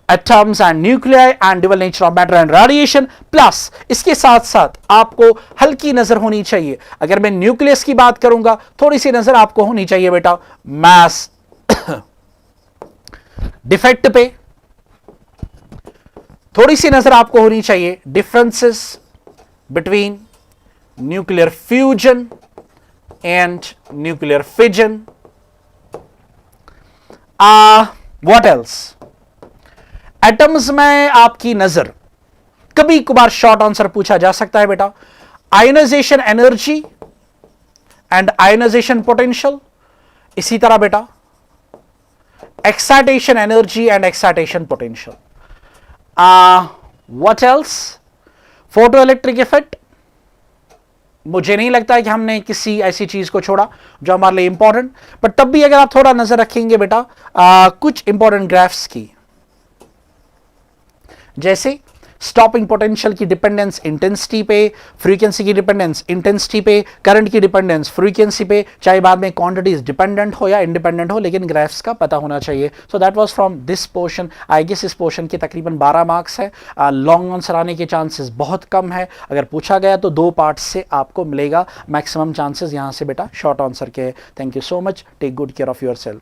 atoms and nuclei and dual nature of matter and radiation, plus इसके साथ साथ आपको हल्की नजर होनी चाहिए, अगर मैं न्यूक्लियस की बात करूंगा थोड़ी सी नजर आपको होनी चाहिए बेटा मास डिफेक्ट पे, थोड़ी सी नजर आपको होनी चाहिए differences between nuclear fusion and nuclear fission. What else, atoms में आपकी नजर, कभी कभार शॉर्ट आंसर पूछा जा सकता है बेटा, ionization energy and ionization potential, इसी तरह बेटा excitation energy and excitation potential. What else, photo electric effect, मुझे नहीं लगता है कि हमने किसी ऐसी चीज को छोड़ा जो हमारे लिए इंपॉर्टेंट, बट तब भी अगर आप थोड़ा नजर रखेंगे बेटा कुछ इंपॉर्टेंट ग्राफ्स की, जैसे स्टॉपिंग पोटेंशियल की डिपेंडेंस इंटेंसिटी पे, फ्रीक्वेंसी की डिपेंडेंस इंटेंसिटी पे, करंट की डिपेंडेंस फ्रीक्वेंसी पे, चाहे बाद में क्वांटिटीज डिपेंडेंट हो या इंडिपेंडेंट हो, लेकिन ग्राफ्स का पता होना चाहिए। So that was from this portion. I guess इस पोर्शन के तकरीबन 12 मार्क्स है, लॉन्ग आंसर आने के चांसेस बहुत कम है, अगर पूछा गया तो 2 पार्ट्स से आपको मिलेगा, मैक्सिमम चांसेस यहाँ से बेटा शॉर्ट आंसर के। Thank you so much, take good care of your self.